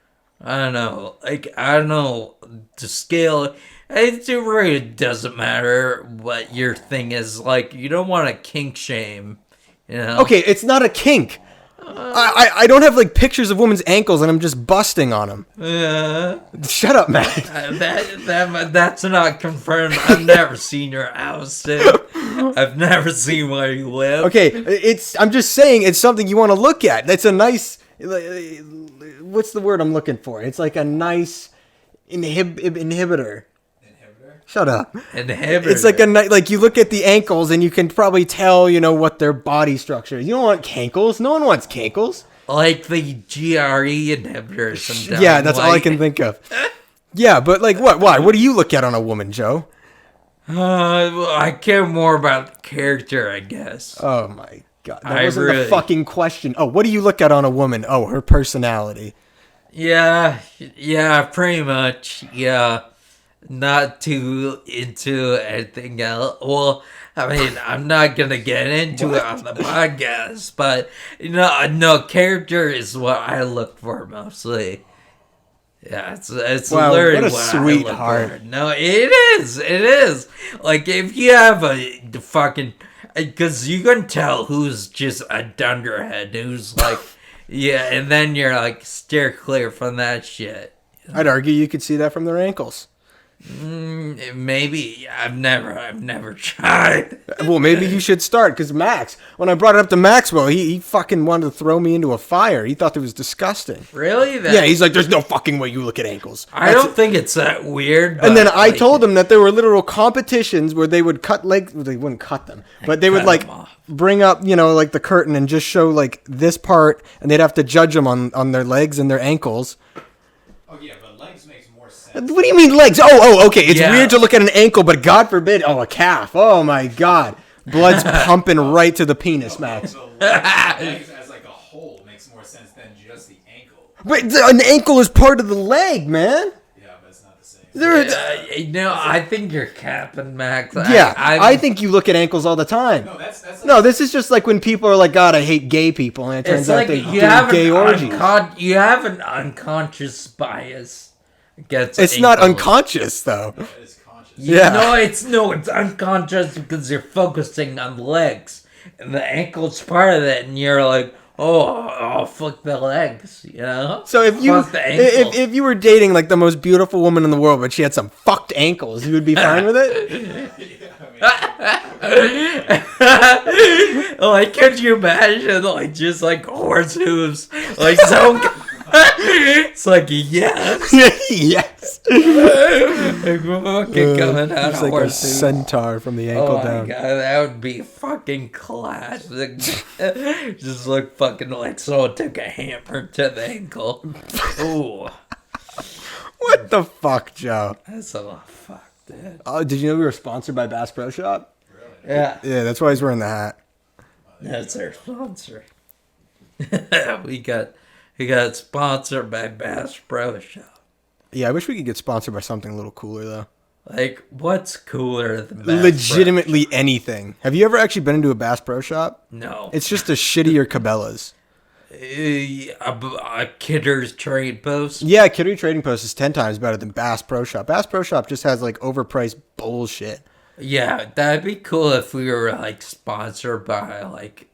I don't know. Like, I don't know. The scale, it really doesn't matter what your thing is. Like, you don't want to kink shame, you know? Okay, it's not a kink. I don't have like pictures of women's ankles and I'm just busting on them. Shut up, Matt. That's not confirmed. I've never seen your house, dude. I've never seen where you live. Okay, I'm just saying it's something you want to look at. That's a nice, what's the word I'm looking for? It's like a nice inhibitor. Shut up. Inhibitor. It's like like you look at the ankles and you can probably tell, you know, what their body structure is. You don't want cankles. No one wants cankles. like the GRE inhibitors. And Yeah, that's all I can think of. Yeah, but like what? Why? What do you look at on a woman, Joe? I care more about the character, I guess. Oh my god, that I wasn't really- the fucking question. Oh, what do you look at on a woman? Oh, her personality. Yeah, pretty much. Yeah, not too into anything else. Well, I mean, I'm not gonna get into it on the podcast, but no, character is what I look for mostly. Yeah, it's Wow, literally what a what I look sweetheart. for. No, it is. Like, if you have a fucking, because you can tell who's just a dunderhead, who's like, yeah, and then you're like, steer clear from that shit. I'd argue you could see that from their ankles. Maybe I've never tried. Well, maybe you should start, because Max, when I brought it up to Maxwell, he fucking wanted to throw me into a fire. He thought it was disgusting. Really? Yeah, he's like, there's no fucking way you look at ankles. I don't think it's that weird. And then but, I like, told him that there were literal competitions where they would cut legs. Well, they wouldn't cut them, but they would Cut like them off. bring up, you know, like the curtain and just show like this part, and they'd have to judge them on their legs and their ankles. Oh yeah, but legs makes more sense. What do you mean legs? Oh, okay. It's Yeah. weird to look at an ankle, but God forbid, a calf. Oh my God, blood's pumping right to the penis, Max. So legs as like a whole makes more sense than just the ankle. But an ankle is part of the leg, man. Yeah, but it's not the same. I think you're capping, Max. Yeah, I think you look at ankles all the time. No, that's like, No, this is just like when people are like, God, I hate gay people, and it turns out they do gay orgies. You have an unconscious bias against It's not unconscious, though. it's conscious. Yeah. No, it's unconscious because you're focusing on the legs, and the ankle's part of it, and you're like, oh, fuck the legs, you know. So if you Fuck the ankle. if you were dating like the most beautiful woman in the world, but she had some fucked ankles, you would be fine with it. Like, could you imagine, like, just like horse hooves, like so? It's like yes, Yes. like, fucking coming out It's of like a horse hooves. centaur from the ankle Oh my down. god, that would be fucking classic. Just look fucking like someone took a hammer to the ankle. Ooh, What the fuck, Joe? that's a fuck, dude. Oh, did you know we were sponsored by Bass Pro Shop? Yeah, Yeah, that's why he's wearing the hat. that's our sponsor. we got sponsored by Bass Pro Shop. Yeah, I wish we could get sponsored by something a little cooler though. Like, what's cooler than Bass Legitimately anything. Have you ever actually been into a Bass Pro Shop? Pro? No. It's just a shittier Cabela's. A Kidder's Trade Post. Yeah, Kittery Trading Post is 10 times better than Bass Pro Shop. Bass Pro Shop just has like overpriced bullshit. Yeah, that'd be cool if we were like sponsored by like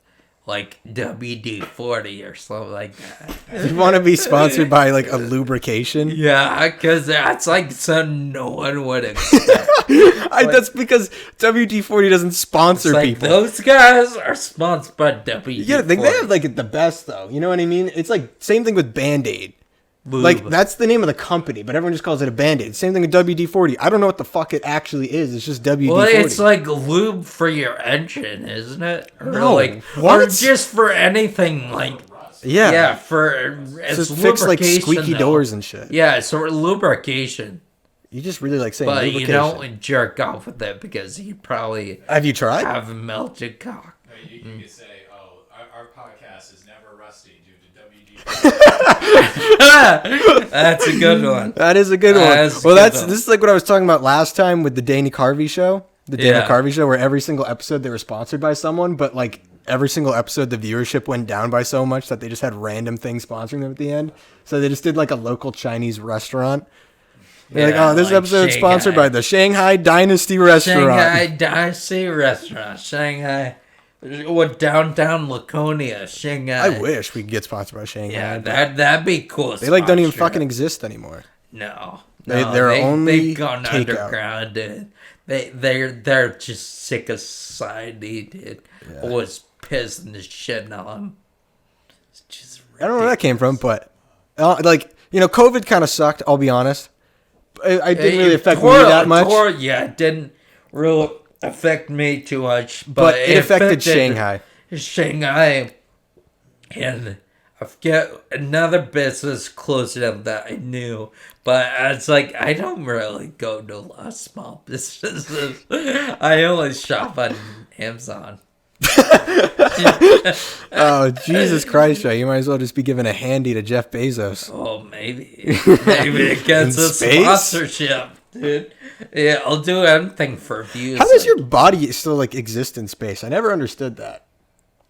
WD-40 or something like that. You want to be sponsored by like a lubrication? Yeah, because that's like something no one would expect. That's because WD-40 doesn't sponsor It's like people. those guys are sponsored by WD-40. Yeah, they have like the best though. You know what I mean? It's like same thing with Band-Aid. Lube. Like that's the name of the company, but everyone just calls it a Band-Aid. Same thing with WD-40. I don't know what the fuck it actually is. It's just WD-40. Well, it's like lube for your engine, isn't it? Or No, like, what? or just for anything like. yeah, Yeah, for it's just fix like lubrication, squeaky though. doors and shit. Yeah, it's sort of lubrication, You just really like saying but you lubrication. don't jerk off with it because you probably Have you tried? have a melted cock. No, you could say, oh, our podcast is never rusty due to WD. That's a good one. That is a good one. That's a Well, good this one. is like what I was talking about last time with the Dana Carvey show. The Dana Yeah. Carvey show, where every single episode they were sponsored by someone, but like every single episode the viewership went down by so much that they just had random things sponsoring them at the end. So they just did like a local Chinese restaurant. They're like, Yeah, oh, this like episode's sponsored Shanghai. by the Shanghai Dynasty Restaurant. Shanghai Dynasty Restaurant, Shanghai, what downtown Laconia, Shanghai. I wish we could get sponsored by Shanghai. Yeah, but that'd be cool. they like don't even sponsorship. fucking exist anymore. No, They're only they've gone takeout. underground, dude. They're just sick of society, dude. Always pissing the shit on them. It's just I don't know where that came from, but like COVID kind of sucked. I'll be honest. It didn't really affect me that much. It didn't really affect me too much, but it affected Shanghai. Shanghai, and I forget another business closed down that I knew, but it's like I don't really go to a lot of small businesses. I only shop on Amazon. Oh, Jesus Christ, Joe. You might as well just be giving a handy to Jeff Bezos. Oh, maybe it gets In a space? sponsorship, dude. Yeah, I'll do anything for views. How does your body still like exist in space? I never understood that.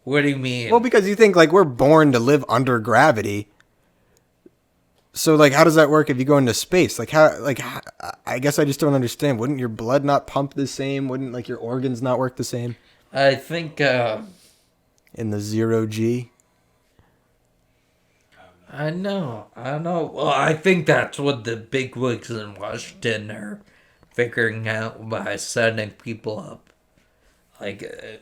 What do you mean? Well, because you think like we're born to live under gravity. So like, how does that work if you go into space? Like I guess I just don't understand. Wouldn't your blood not pump the same? Wouldn't like your organs not work the same? I think In the 0G? I know. Well, I think that's what the bigwigs in Washington are figuring out by sending people up, like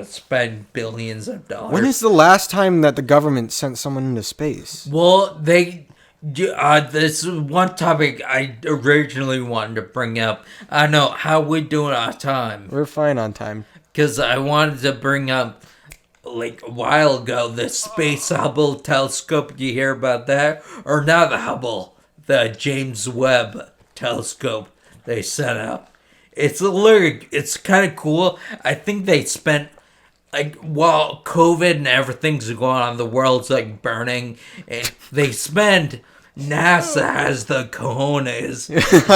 spend billions of dollars. When is the last time that the government sent someone into space? Well, this is one topic I originally wanted to bring up. I know how we doing our time, We're fine on time. because I wanted to bring up, like, a while ago, the Space Hubble telescope. You hear about that? Or not the Hubble, the James Webb telescope they set up. It's kind of cool. I think they spent, like, while COVID and everything's going on, the world's, like, burning, and they spend NASA has the cojones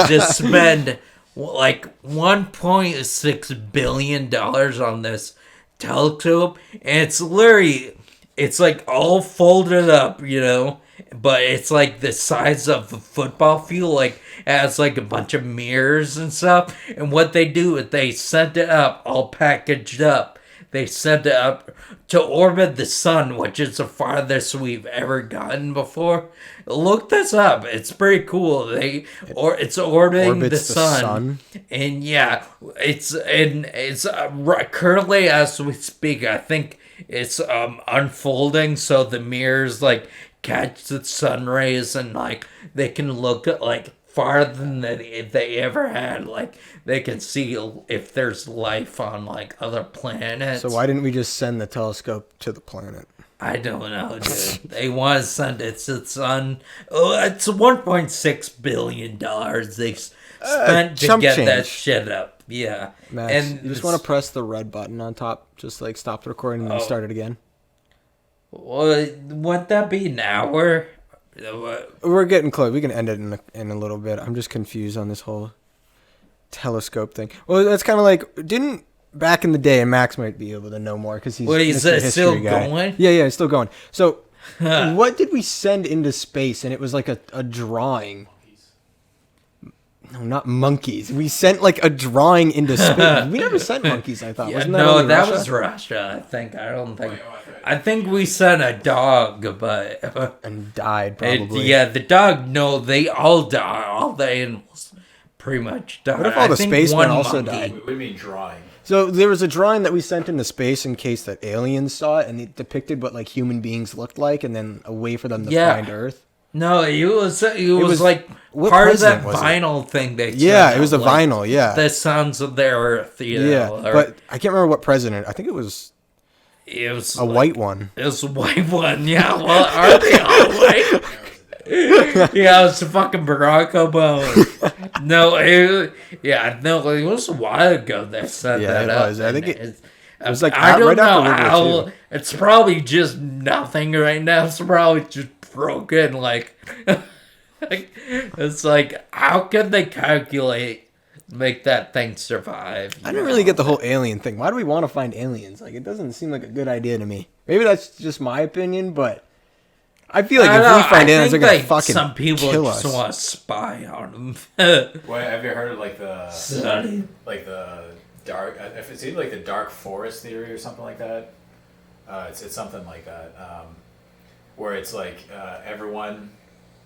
to spend like $1.6 billion on this telescope, and it's literally, it's like all folded up, but it's like the size of a football field, like it has like a bunch of mirrors and stuff. And what they do is they send it up all packaged up. They send it up to orbit the sun, which is the farthest we've ever gotten before. Look this up; it's pretty cool. It's orbiting the sun, and yeah, it's currently as we speak. I think it's unfolding, so the mirrors like catch the sun rays, and like they can look at like farther than they ever had. Like they can see if there's life on like other planets. So why didn't we just send the telescope to the planet? I don't know, dude. They want to send it to the sun. Oh, it's $1.6 billion they spent to get that shit up. Yeah. Max, and you just want to press the red button on top, just like stop the recording and then start it again. Well, would that be an hour? We're getting close. We can end it in a little bit. I'm just confused on this whole telescope thing. Well, that's kind of like, didn't back in the day, and Max might be able to know more because he's Mr. History still guy. Going? Yeah, it's still going. So, what did we send into space? And it was like a drawing. No, not monkeys. We sent like a drawing into space. We never sent monkeys, I thought. Wasn't that no, that was Russia, I think. I think we sent a dog, but... and died, probably. The dog, no, they all died. All the animals pretty much died. What if all the spacemen also died? What do you mean drawing? So there was a drawing that we sent into space in case that aliens saw it, and it depicted what like human beings looked like, and then a way for them to find Earth. No, it was like part of that vinyl thing they it was a vinyl, the sons of the Earth, but I can't remember what president. I think it was a white one. It was a white one, yeah. Well, are they all white? Yeah, it was fucking Barack Obama. It was a while ago they said that up. I think it was like I don't right know after World War II. It's probably just nothing right now. It's probably just broken. Like it's like, how can they make that thing survive? I didn't really get the whole alien thing. Why do we want to find aliens? Like, it doesn't seem like a good idea to me. Maybe that's just my opinion, but I feel like if we find aliens, they're gonna fucking some people kill just us. want to spy on them. Well, have you heard of like the dark? If it's either like the dark forest theory or something like that. It's something like that, where it's like everyone,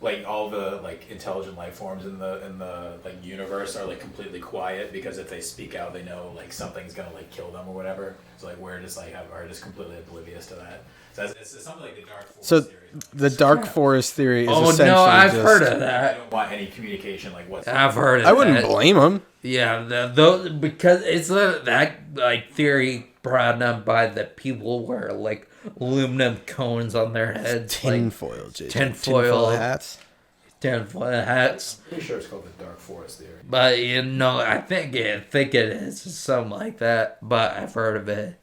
like all the like intelligent life forms in the like universe are like completely quiet because if they speak out, they know like something's gonna like kill them or whatever. So like we're just like are just completely oblivious to that. So it's something like the dark forest theory. The dark forest theory is essentially I've heard of that. They don't want any communication like whatsoever. I've heard of that. I wouldn't blame them. Yeah, because it's that like theory brought up by the people wear like aluminum cones on their heads, tinfoil, like, tinfoil hats. Tinfoil hats. I'm pretty sure it's called the dark forest theory. But I think it is something like that. But I've heard of it.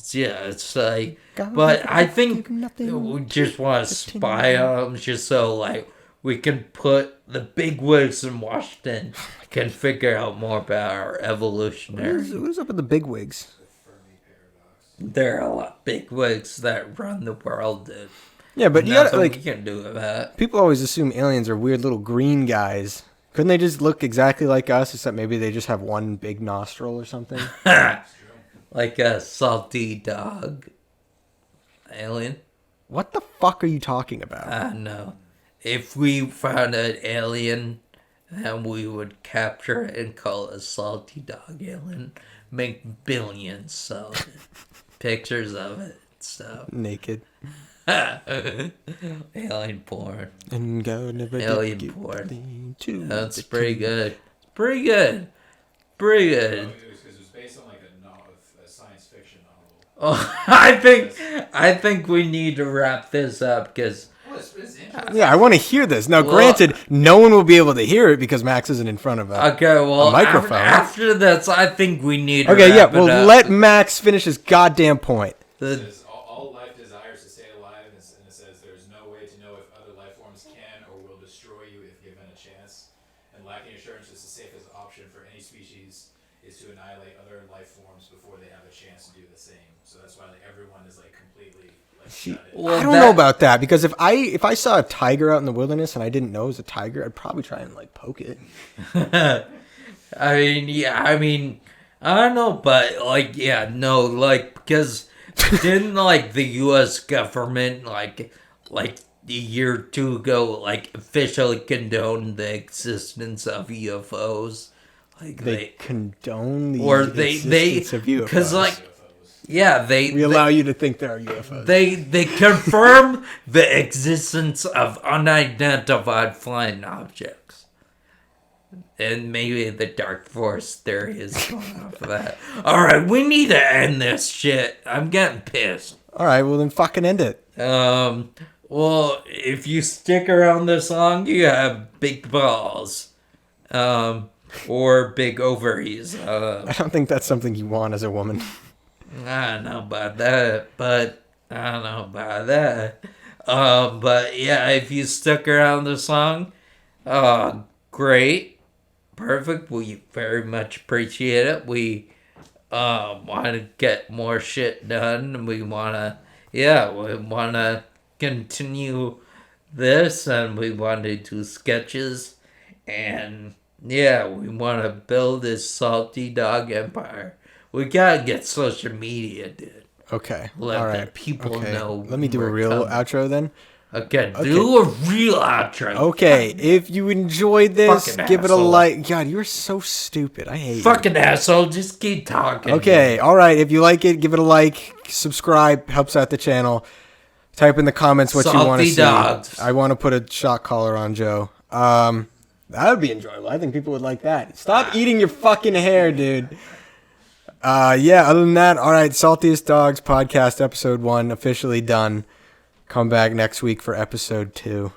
It's like, but I think we just want to spy on them just so like we can put the big wigs in Washington can figure out more about our evolutionary. Who's up with the big wigs? There are a lot of big wigs that run the world, dude. Yeah, but you gotta, like, we can do that. People always assume aliens are weird little green guys. Couldn't they just look exactly like us, except maybe they just have one big nostril or something? Like a salty dog alien. What the fuck are you talking about? I know. If we found an alien, then we would capture it and call it a salty dog alien. Make billions selling pictures of it and stuff. Naked. Alien porn. And go never alien porn. That's pretty good. Pretty good. Pretty good. It was based on like a science fiction novel. Oh, I think we need to wrap this up because. Yeah, I want to hear this. Now, granted, no one will be able to hear it because Max isn't in front of a microphone. After this, I think we need to wrap it up. Let Max finish his goddamn point. It says, all life desires to stay alive, and it says there's no way to know if other life forms can or will destroy and lacking assurance is the safest option for any species is to annihilate other life forms before they have a chance to do the same. So that's why like everyone is like completely like shut in. Well, I don't know about that because if I saw a tiger out in the wilderness and I didn't know it was a tiger, I'd probably try and like poke it. I mean, I don't know, but like, yeah, no, like, because didn't like the U.S. government like a year or two ago like officially condone the existence of UFOs? Like They condone the or existence of UFOs. because like yeah we allow you to think there are UFOs. they confirm the existence of unidentified flying objects. And maybe the dark force theory is going off of that. Alright, we need to end this shit. I'm getting pissed. Alright, well then fucking end it. Well, if you stick around this long, you have big balls. Or big ovaries. I don't think that's something you want as a woman. I don't know about that, but but yeah, if you stuck around this long, great. Perfect. We very much appreciate it. We want to get more shit done. We want to continue this, and we want to do sketches, and yeah, we want to build this salty dog empire. We gotta get social media, dude. Okay. Let the people know. Let me do a real outro then. Okay, do a real outro. Okay, if you enjoyed this, Fucking give it a asshole. like. God, you're so stupid. I hate you. Fucking asshole, just keep talking. Okay, all right. If you like it, give it a like. Subscribe, helps out the channel. Type in the comments what you want to see. Dogs. I want to put a shock collar on Joe. That would be enjoyable. I think people would like that. Stop eating your fucking hair, dude. Yeah, other than that, all right. Saltiest Dogs podcast episode 1 officially done. Come back next week for episode 2.